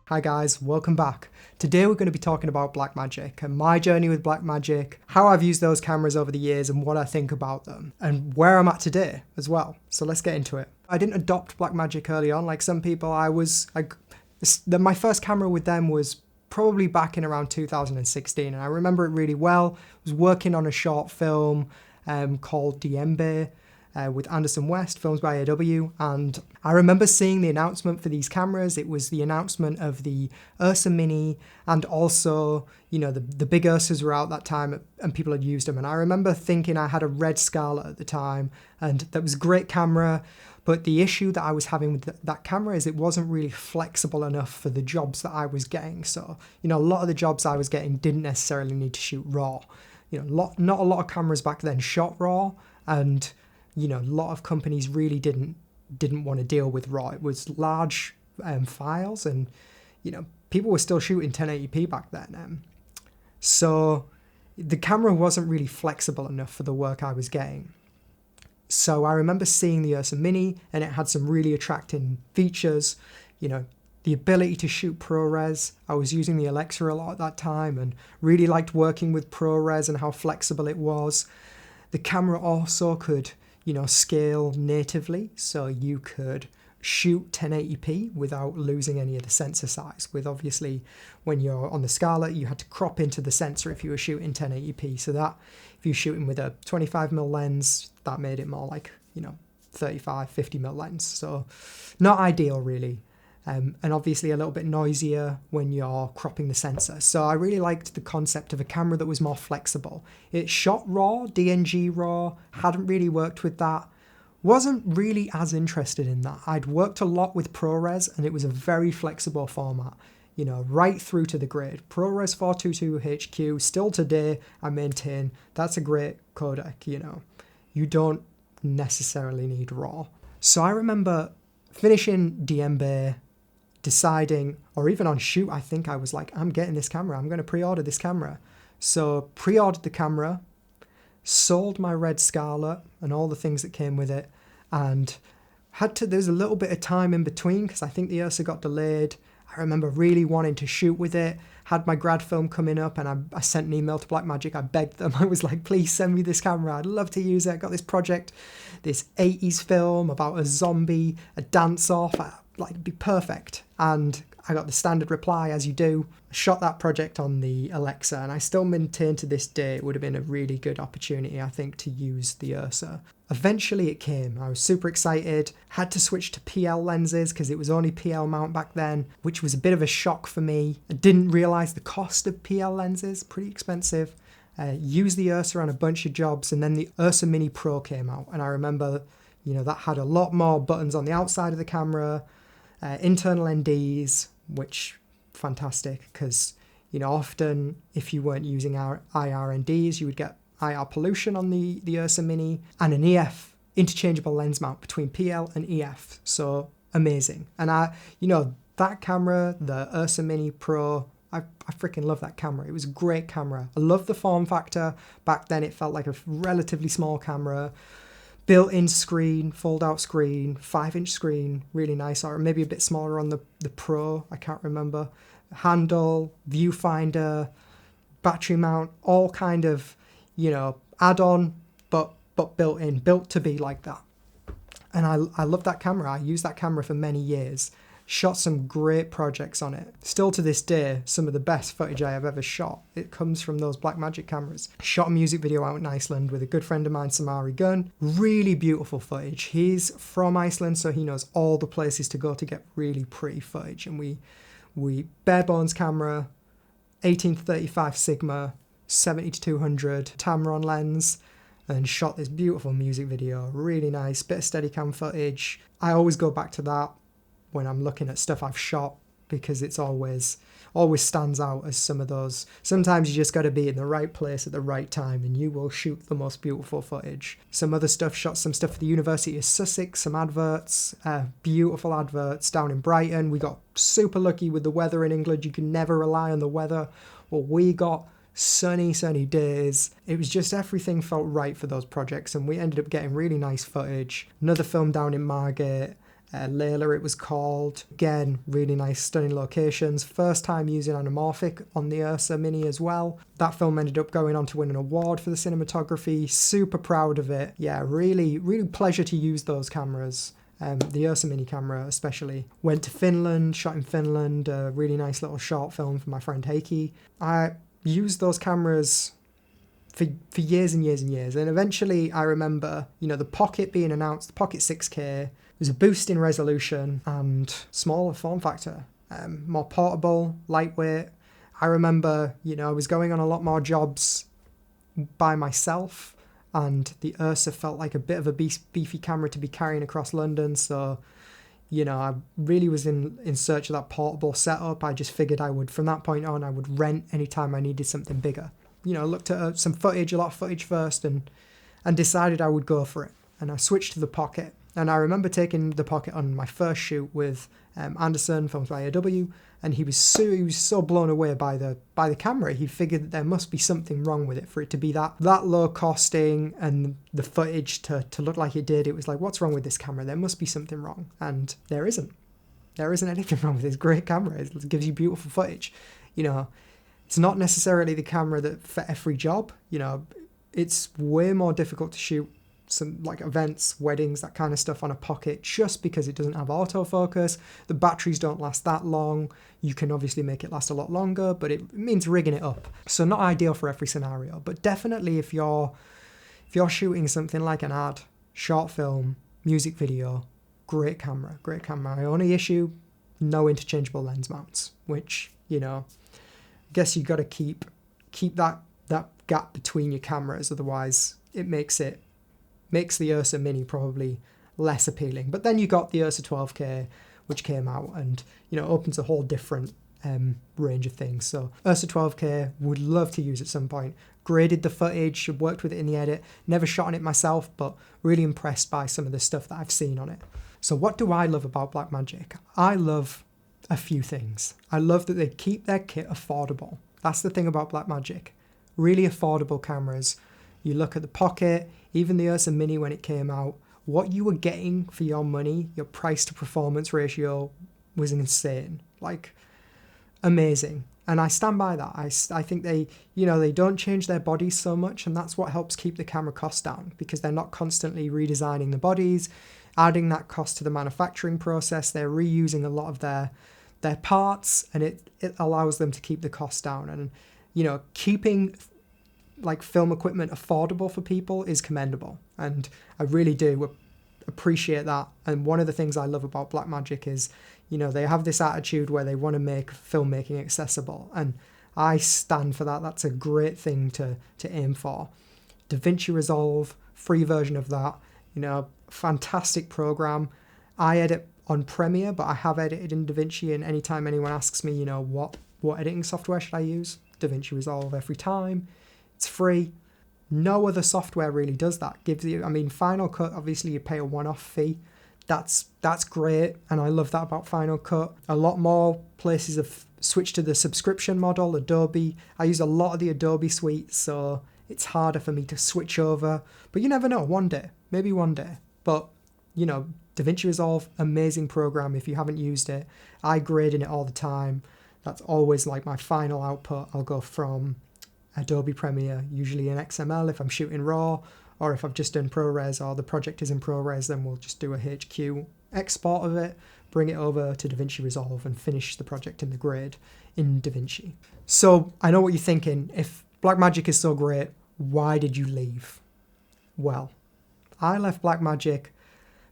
Hi guys, welcome back. Today we're going to be talking about Blackmagic and my journey with Blackmagic, how I've used those cameras over the years and what I think about them, and where I'm at today as well. So let's get into it. I didn't adopt Blackmagic early on like some people. My first camera with them was probably back in around 2016, and I remember it really well. I was working on a short film called Diembe, with Anderson West, films by AW, and I remember seeing the announcement for these cameras. It was the announcement of the Ursa Mini, and also, you know, the big Ursas were out that time and people had used them. And I remember thinking I had a RED Scarlet at the time, and that was a great camera, but the issue that I was having with that camera is it wasn't really flexible enough for the jobs that I was getting. So, you know, a lot of the jobs I was getting didn't necessarily need to shoot RAW. You know, not a lot of cameras back then shot RAW, and you know, a lot of companies really didn't want to deal with RAW. It was large files, and you know, people were still shooting 1080p back then. So the camera wasn't really flexible enough for the work I was getting. So I remember seeing the Ursa Mini, and it had some really attracting features. You know, the ability to shoot ProRes. I was using the Alexa a lot at that time and really liked working with ProRes and how flexible it was. The camera also could, you know, scale natively, so you could shoot 1080p without losing any of the sensor size. With obviously, when you're on the Scarlet, you had to crop into the sensor if you were shooting 1080p. So that, if you're shooting with a 25mm lens, that made it more like, you know, 35, 50mm lens. So not ideal really. And obviously a little bit noisier when you're cropping the sensor. So I really liked the concept of a camera that was more flexible. It shot RAW, DNG RAW, hadn't really worked with that. Wasn't really as interested in that. I'd worked a lot with ProRes, and it was a very flexible format, you know, right through to the grade. ProRes 422 HQ, still today I maintain that's a great codec, you know. You don't necessarily need RAW. So I remember finishing Diembe, deciding, or even on shoot, I think I was like, I'm getting this camera, I'm going to pre-order this camera. So pre-ordered the camera, sold my RED Scarlet and all the things that came with it, and there's a little bit of time in between because I think the Ursa got delayed. I remember really wanting to shoot with it, had my grad film coming up, and I sent an email to Blackmagic. I begged them, I was like, please send me this camera, I'd love to use it. I got this project, this 80s film about a zombie, a dance-off, like it'd be perfect. And I got the standard reply, as you do. I shot that project on the Alexa, and I still maintain to this day it would have been a really good opportunity, I think, to use the Ursa. Eventually it came. I was super excited. Had to switch to PL lenses because it was only PL mount back then, which was a bit of a shock for me. I didn't realise the cost of PL lenses, pretty expensive. Used the Ursa on a bunch of jobs, and then the Ursa Mini Pro came out, and I remember, you know, that had a lot more buttons on the outside of the camera, internal NDs, which fantastic because, you know, often if you weren't using our IR NDs, you would get IR pollution on the Ursa Mini, and an EF interchangeable lens mount between PL and EF. So amazing. And you know, that camera, the Ursa Mini Pro, I freaking love that camera. It was a great camera. I love the form factor. Back then it felt like a relatively small camera. Built-in screen, fold-out screen, 5-inch screen, really nice, or maybe a bit smaller on the Pro, I can't remember. Handle, viewfinder, battery mount, all kind of, you know, add-on, but built-in, built to be like that. And I love that camera. I used that camera for many years. Shot some great projects on it. Still to this day, some of the best footage I have ever shot, it comes from those Blackmagic cameras. Shot a music video out in Iceland with a good friend of mine, Samari Gunn. Really beautiful footage. He's from Iceland, so he knows all the places to go to get really pretty footage. And we bare bones camera, 18-35 Sigma, 70-200 Tamron lens, and shot this beautiful music video. Really nice, bit of Steadicam footage. I always go back to that when I'm looking at stuff I've shot, because it's always stands out as some of those. Sometimes you just got to be in the right place at the right time and you will shoot the most beautiful footage. Some other stuff, shot some stuff for the University of Sussex, some adverts, beautiful adverts down in Brighton. We got super lucky with the weather in England. You can never rely on the weather. Well, we got sunny days. It was just, everything felt right for those projects, and we ended up getting really nice footage. Another film down in Margate, Layla it was called. Again, really nice, stunning locations. First time using anamorphic on the Ursa Mini as well. That film ended up going on to win an award for the cinematography. Super proud of it. Yeah, really, really pleasure to use those cameras. The Ursa Mini camera especially. Went to Finland, shot in Finland, a really nice little short film for my friend Heikki. I used those cameras for years and years and years. And eventually I remember, the Pocket being announced, the Pocket 6K. There's a boost in resolution and smaller form factor, more portable, lightweight. I remember, I was going on a lot more jobs by myself, and the Ursa felt like a bit of a beefy camera to be carrying across London. So, I really was in search of that portable setup. I just figured from that point on, I would rent anytime I needed something bigger. Looked at a lot of footage first and decided I would go for it. And I switched to the Pocket. And I remember taking the Pocket on my first shoot with Anderson, filmed by AW, and he was so blown away by the camera. He figured that there must be something wrong with it for it to be that low costing and the footage to look like it did. It was like, what's wrong with this camera? There must be something wrong. And there isn't. There isn't anything wrong with this great camera. It gives you beautiful footage. It's not necessarily the camera that for every job. It's way more difficult to shoot some like events, weddings, that kind of stuff on a Pocket just because it doesn't have autofocus. The batteries don't last that long. You can obviously make it last a lot longer, but it means rigging it up. So not ideal for every scenario, but definitely if you're shooting something like an ad, short film, music video, great camera. My only issue, no interchangeable lens mounts, which, I guess you got to keep that gap between your cameras, otherwise it makes the Ursa Mini probably less appealing. But then you got the Ursa 12K, which came out and, opens a whole different range of things. So Ursa 12K, would love to use at some point. Graded the footage, worked with it in the edit, never shot on it myself, but really impressed by some of the stuff that I've seen on it. So what do I love about Blackmagic? I love a few things. I love that they keep their kit affordable. That's the thing about Blackmagic. Really affordable cameras. You look at the Pocket, even the Ursa Mini when it came out, what you were getting for your money, your price to performance ratio was insane. Like, amazing. And I stand by that. I think they don't change their bodies so much, and that's what helps keep the camera cost down, because they're not constantly redesigning the bodies, adding that cost to the manufacturing process. They're reusing a lot of their parts, and it allows them to keep the cost down. And, keeping like film equipment affordable for people is commendable, and I really do appreciate that. And one of the things I love about Blackmagic is, they have this attitude where they want to make filmmaking accessible, and I stand for that. That's a great thing to aim for. DaVinci Resolve, free version of that, fantastic program. I edit on Premiere, but I have edited in DaVinci, and anytime anyone asks me, what editing software should I use, DaVinci Resolve every time. It's free. No other software really does that. Final Cut, obviously you pay a one-off fee. That's great, and I love that about Final Cut. A lot more places have switched to the subscription model. Adobe, I use a lot of the Adobe suite, so it's harder for me to switch over. But you never know, maybe one day. But, DaVinci Resolve, amazing program if you haven't used it. I grade in it all the time. That's always like my final output. I'll go from Adobe Premiere, usually in XML if I'm shooting RAW, or if I've just done ProRes or the project is in ProRes, then we'll just do a HQ export of it, bring it over to DaVinci Resolve and finish the project in the grade in DaVinci. So I know what you're thinking. If Blackmagic is so great, why did you leave? Well, I left Blackmagic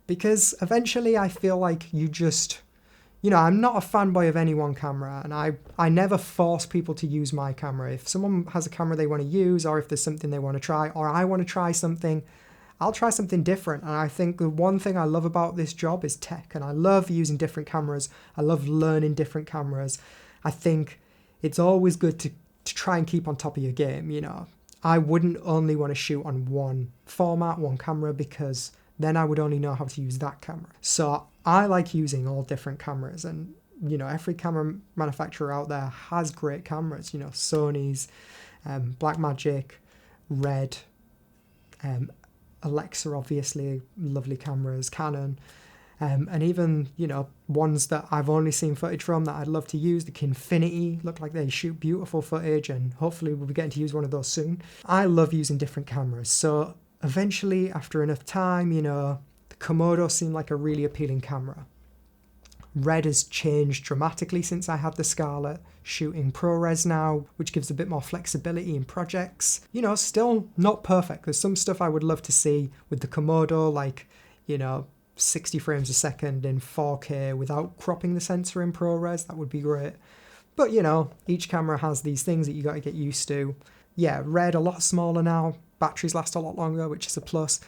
because eventually I feel like I'm not a fanboy of any one camera, and I never force people to use my camera. If someone has a camera they want to use, or if there's something they want to try, or I want to try something, I'll try something different. And I think the one thing I love about this job is tech, and I love using different cameras. I love learning different cameras. I think it's always good to try and keep on top of your game, I wouldn't only want to shoot on one format, one camera, because then I would only know how to use that camera. So I like using all different cameras, and every camera manufacturer out there has great cameras. Sony's, Blackmagic, RED, Alexa, obviously lovely cameras, Canon. And even, ones that I've only seen footage from that I'd love to use, the Kinfinity, look like they shoot beautiful footage, and hopefully we'll be getting to use one of those soon. I love using different cameras, so eventually, after enough time, the Komodo seemed like a really appealing camera. RED has changed dramatically since I had the Scarlett, shooting ProRes now, which gives a bit more flexibility in projects. Still not perfect. There's some stuff I would love to see with the Komodo, like, 60 frames a second in 4K without cropping the sensor in ProRes. That would be great. But, each camera has these things that you got to get used to. Yeah, RED a lot smaller now. Batteries last a lot longer, which is a plus.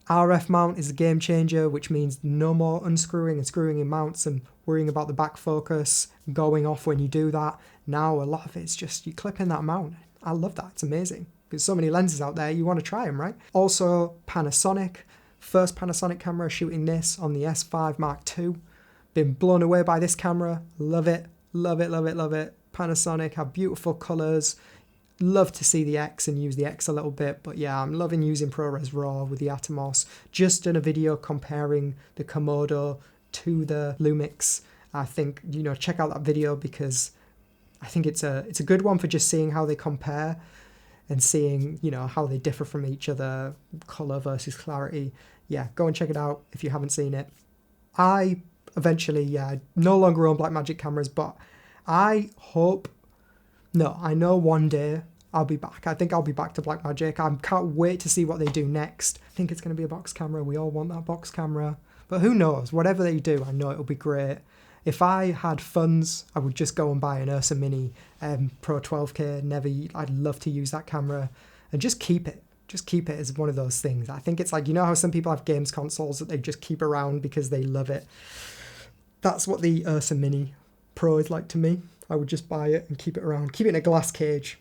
RF mount is a game changer, which means no more unscrewing and screwing in mounts and worrying about the back focus going off when you do that. Now a lot of it's just you clip in that mount. I love that. It's amazing. There's so many lenses out there, you want to try them, right? Also, Panasonic. First Panasonic camera shooting this on the S5 Mark II. Been blown away by this camera. Love it. Love it, love it, love it. Panasonic have beautiful colours. Love to see the X and use the X a little bit, but yeah, I'm loving using ProRes RAW with the Atomos. Just done a video comparing the Komodo to the Lumix. I think, check out that video because I think it's a good one for just seeing how they compare and seeing, how they differ from each other, color versus clarity. Yeah, go and check it out if you haven't seen it. I eventually, no longer own Blackmagic cameras, but I know one day I'll be back. I think I'll be back to Blackmagic. I can't wait to see what they do next. I think it's going to be a box camera. We all want that box camera. But who knows? Whatever they do, I know it'll be great. If I had funds, I would just go and buy an Ursa Mini Pro 12K. I'd love to use that camera and just keep it. Just keep it as one of those things. I think it's like, how some people have games consoles that they just keep around because they love it. That's what the Ursa Mini Pro is like to me. I would just buy it and keep it around, keep it in a glass cage.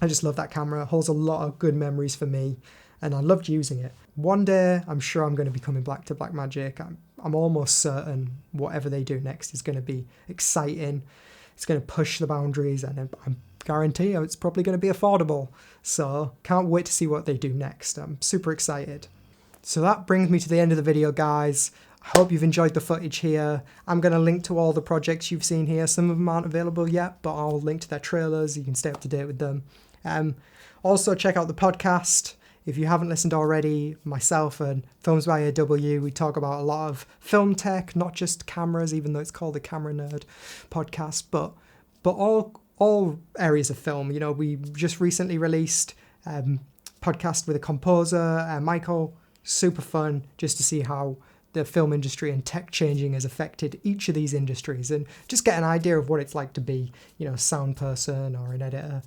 I just love that camera. It holds a lot of good memories for me, and I loved using it. One day, I'm sure I'm going to be coming back to Blackmagic. I'm almost certain whatever they do next is going to be exciting. It's going to push the boundaries, and I guarantee it's probably going to be affordable. So can't wait to see what they do next. I'm super excited. So that brings me to the end of the video, guys. I hope you've enjoyed the footage here. I'm going to link to all the projects you've seen here. Some of them aren't available yet, but I'll link to their trailers. You can stay up to date with them. Also, check out the podcast. If you haven't listened already, myself and Films by AW, we talk about a lot of film tech, not just cameras, even though it's called the Camera Nerd podcast, but all areas of film. We just recently released podcast with a composer, Michael. Super fun just to see how the film industry and tech changing has affected each of these industries and just get an idea of what it's like to be, a sound person or an editor.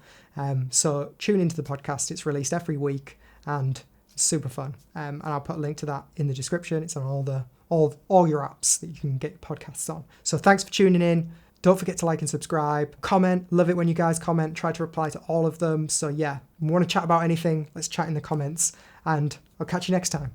So tune into the podcast. It's released every week and it's super fun. And I'll put a link to that in the description. It's on all your apps that you can get podcasts on. So thanks for tuning in. Don't forget to like and subscribe. Comment. Love it when you guys comment. Try to reply to all of them. So yeah, want to chat about anything? Let's chat in the comments and I'll catch you next time.